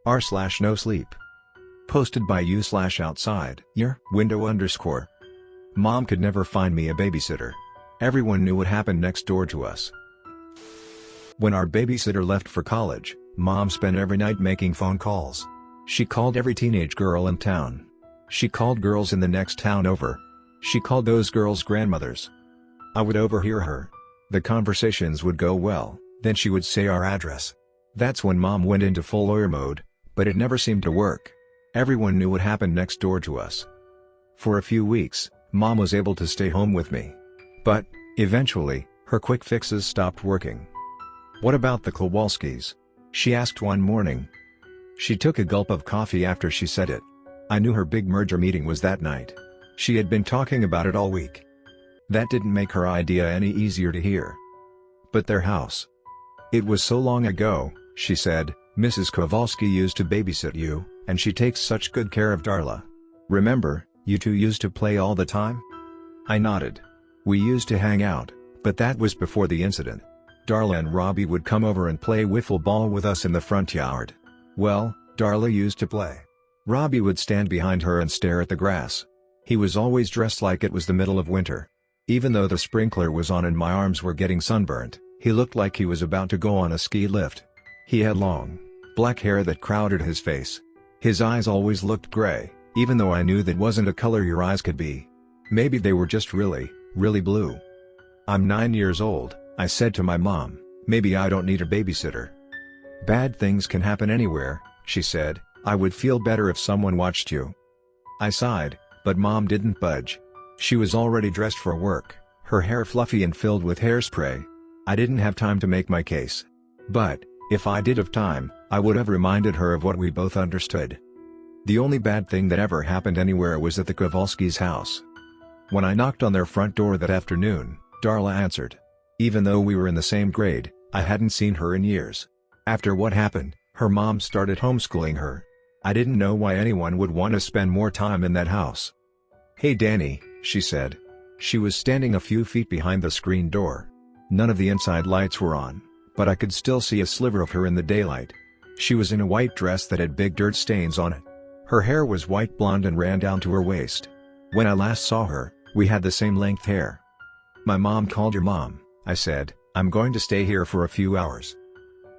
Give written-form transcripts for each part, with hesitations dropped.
r/NoSleep. Posted by you/outside your window _ Mom could never find me a babysitter. Everyone knew what happened next door to us. When our babysitter left for college, Mom spent every night making phone calls. She called every teenage girl in town. She called girls in the next town over. She called those girls' grandmothers. I would overhear her. The conversations would go well, then she would say our address. That's when Mom went into full lawyer mode, but it never seemed to work. Everyone knew what happened next door to us. For a few weeks, Mom was able to stay home with me. But, eventually, her quick fixes stopped working. "What about the Kowalskis?" she asked one morning. She took a gulp of coffee after she said it. I knew her big merger meeting was that night. She had been talking about it all week. That didn't make her idea any easier to hear. But their house. "It was so long ago," she said. "Mrs. Kowalski used to babysit you, and she takes such good care of Darla. Remember, you two used to play all the time?" I nodded. "We used to hang out, but that was before the incident. Darla and Robbie would come over and play wiffle ball with us in the front yard. Well, Darla used to play. Robbie would stand behind her and stare at the grass. He was always dressed like it was the middle of winter. Even though the sprinkler was on and my arms were getting sunburnt, he looked like he was about to go on a ski lift. He had long, black hair that crowded his face. His eyes always looked gray, even though I knew that wasn't a color your eyes could be. Maybe they were just really, really blue. I'm 9 years old, I said to my mom. Maybe I don't need a babysitter. Bad things can happen anywhere, she said. I would feel better if someone watched you. I sighed, but Mom didn't budge. She was already dressed for work, her hair fluffy and filled with hairspray. I didn't have time to make my case. But, if I did have time, I would have reminded her of what we both understood. The only bad thing that ever happened anywhere was at the Kowalskis' house. When I knocked on their front door that afternoon, Darla answered. Even though we were in the same grade, I hadn't seen her in years. After what happened, her mom started homeschooling her. I didn't know why anyone would want to spend more time in that house. "Hey Danny," she said. She was standing a few feet behind the screen door. None of the inside lights were on, but I could still see a sliver of her in the daylight. She was in a white dress that had big dirt stains on it. Her hair was white blonde and ran down to her waist. When I last saw her, we had the same length hair. "My mom called your mom," I said. "I'm going to stay here for a few hours."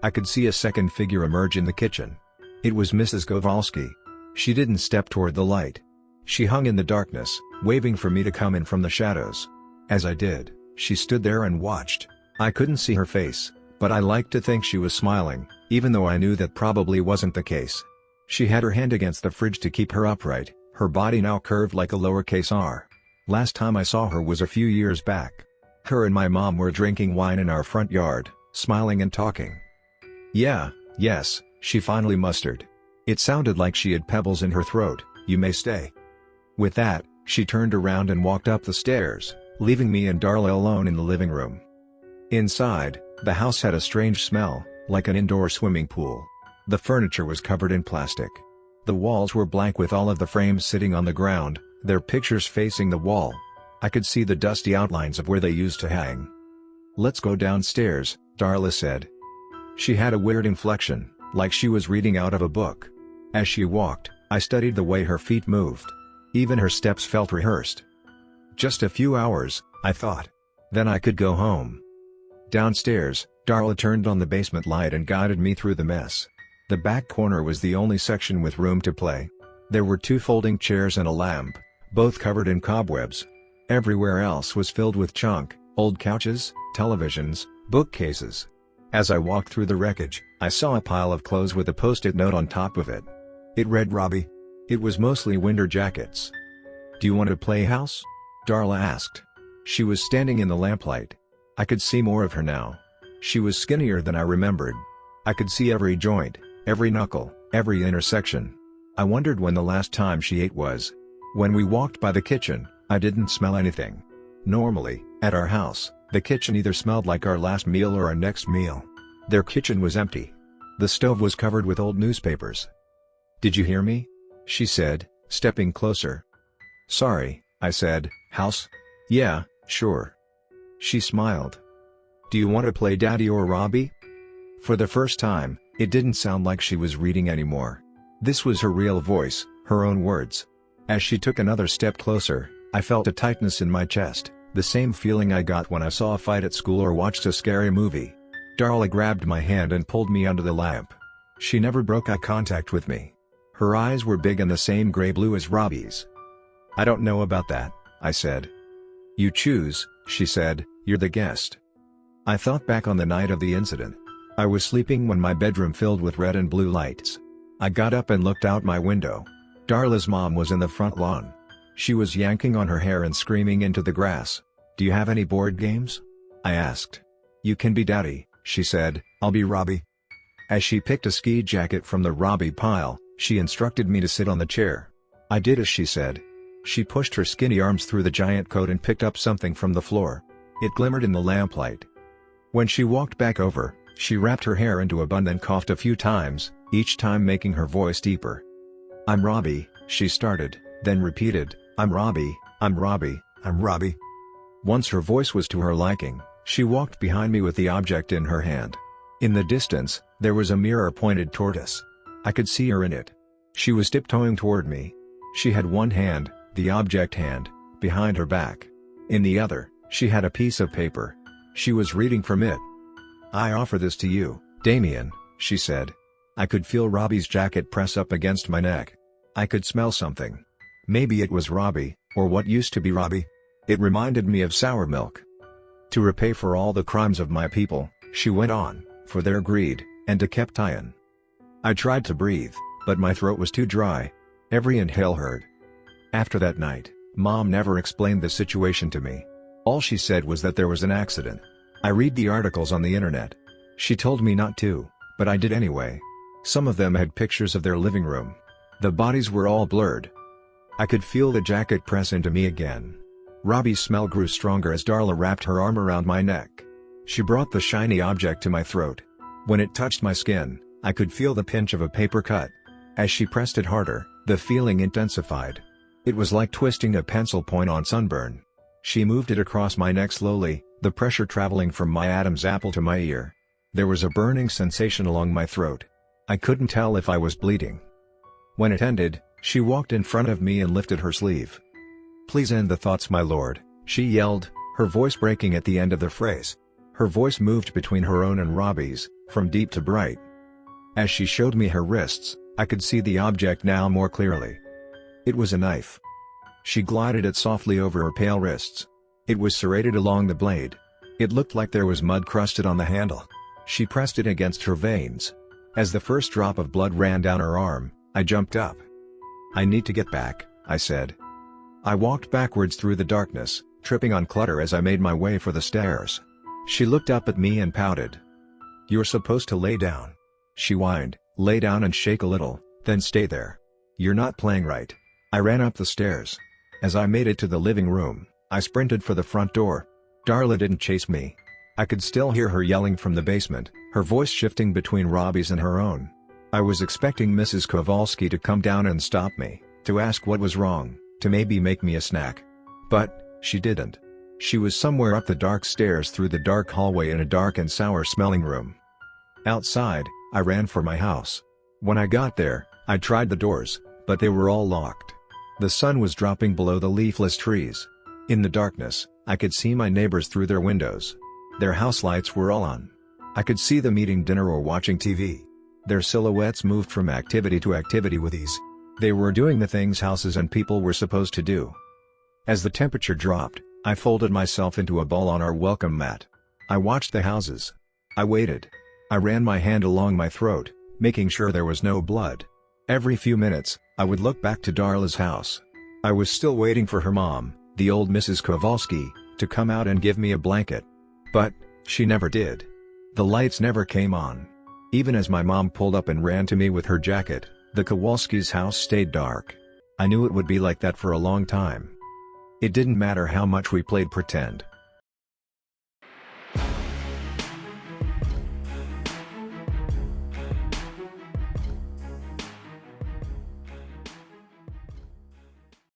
I could see a second figure emerge in the kitchen. It was Mrs. Kowalski. She didn't step toward the light. She hung in the darkness, waving for me to come in from the shadows. As I did, she stood there and watched. I couldn't see her face, but I liked to think she was smiling, even though I knew that probably wasn't the case. She had her hand against the fridge to keep her upright, her body now curved like a lowercase r. Last time I saw her was a few years back. Her and my mom were drinking wine in our front yard, smiling and talking. Yes, she finally mustered. It sounded like she had pebbles in her throat. "You may stay." With that, she turned around and walked up the stairs, leaving me and Darla alone in the living room. Inside, the house had a strange smell, like an indoor swimming pool. The furniture was covered in plastic. The walls were blank with all of the frames sitting on the ground, their pictures facing the wall. I could see the dusty outlines of where they used to hang. "Let's go downstairs," Darla said. She had a weird inflection, like she was reading out of a book. As she walked, I studied the way her feet moved. Even her steps felt rehearsed. Just a few hours, I thought. Then I could go home. Downstairs, Darla turned on the basement light and guided me through the mess. The back corner was the only section with room to play. There were 2 folding chairs and a lamp, both covered in cobwebs. Everywhere else was filled with junk, old couches, televisions, bookcases. As I walked through the wreckage, I saw a pile of clothes with a post-it note on top of it. It read Robbie. It was mostly winter jackets. "Do you want to play house?" Darla asked. She was standing in the lamplight. I could see more of her now. She was skinnier than I remembered. I could see every joint, every knuckle, every intersection. I wondered when the last time she ate was. When we walked by the kitchen, I didn't smell anything. Normally, at our house, the kitchen either smelled like our last meal or our next meal. Their kitchen was empty. The stove was covered with old newspapers. "Did you hear me?" she said, stepping closer. "Sorry," I said. "House?" "Yeah, sure." She smiled. "Do you want to play Daddy or Robbie?" For the first time, It didn't sound like she was reading anymore. This was her real voice, her own words. As she took another step closer, I felt a tightness in my chest, the same feeling I got when I saw a fight at school or watched a scary movie. Darla grabbed my hand and pulled me under the lamp. She never broke eye contact with me. Her eyes were big and the same gray-blue as Robbie's. "I don't know about that," I said. "You choose," she said, "you're the guest." I thought back on the night of the incident. I was sleeping when my bedroom filled with red and blue lights. I got up and looked out my window. Darla's mom was in the front lawn. She was yanking on her hair and screaming into the grass. "Do you have any board games?" I asked. "You can be Daddy," she said, "I'll be Robbie." As she picked a ski jacket from the Robbie pile, she instructed me to sit on the chair. I did as she said. She pushed her skinny arms through the giant coat and picked up something from the floor. It glimmered in the lamplight. When she walked back over, she wrapped her hair into a bun and coughed a few times, each time making her voice deeper. "I'm Robbie," she started, then repeated, "I'm Robbie, I'm Robbie, I'm Robbie." Once her voice was to her liking, she walked behind me with the object in her hand. In the distance, there was a mirror pointed toward us. I could see her in it. She was tiptoeing toward me. She had one hand, the object hand, behind her back. In the other, she had a piece of paper. She was reading from it. "I offer this to you, Damien," she said. I could feel Robbie's jacket press up against my neck. I could smell something. Maybe it was Robbie, or what used to be Robbie. It reminded me of sour milk. "To repay for all the crimes of my people," she went on, "for their greed, and to keep tyin'." I tried to breathe, but my throat was too dry. Every inhale hurt. After that night, Mom never explained the situation to me. All she said was that there was an accident. I read the articles on the internet. She told me not to, but I did anyway. Some of them had pictures of their living room. The bodies were all blurred. I could feel the jacket press into me again. Robbie's smell grew stronger as Darla wrapped her arm around my neck. She brought the shiny object to my throat. When it touched my skin, I could feel the pinch of a paper cut. As she pressed it harder, the feeling intensified. It was like twisting a pencil point on sunburn. She moved it across my neck slowly, the pressure traveling from my Adam's apple to my ear. There was a burning sensation along my throat. I couldn't tell if I was bleeding. When it ended, she walked in front of me and lifted her sleeve. "Please end the thoughts, my lord," she yelled, her voice breaking at the end of the phrase. Her voice moved between her own and Robbie's, from deep to bright. As she showed me her wrists, I could see the object now more clearly. It was a knife. She glided it softly over her pale wrists. It was serrated along the blade. It looked like there was mud crusted on the handle. She pressed it against her veins. As the first drop of blood ran down her arm, I jumped up. "I need to get back," I said. I walked backwards through the darkness, tripping on clutter as I made my way for the stairs. She looked up at me and pouted. "You're supposed to lay down," she whined. "Lay down and shake a little, then stay there. You're not playing right." I ran up the stairs. As I made it to the living room, I sprinted for the front door. Darla didn't chase me. I could still hear her yelling from the basement, her voice shifting between Robbie's and her own. I was expecting Mrs. Kowalski to come down and stop me, to ask what was wrong, to maybe make me a snack. But she didn't. She was somewhere up the dark stairs through the dark hallway in a dark and sour-smelling room. Outside, I ran for my house. When I got there, I tried the doors, but they were all locked. The sun was dropping below the leafless trees. In the darkness, I could see my neighbors through their windows. Their house lights were all on. I could see them eating dinner or watching TV. Their silhouettes moved from activity to activity with ease. They were doing the things houses and people were supposed to do. As the temperature dropped, I folded myself into a ball on our welcome mat. I watched the houses. I waited. I ran my hand along my throat, making sure there was no blood. Every few minutes, I would look back to Darla's house. I was still waiting for her mom, the old Mrs. Kowalski, to come out and give me a blanket. But she never did. The lights never came on. Even as my mom pulled up and ran to me with her jacket, the Kowalski's house stayed dark. I knew it would be like that for a long time. It didn't matter how much we played pretend.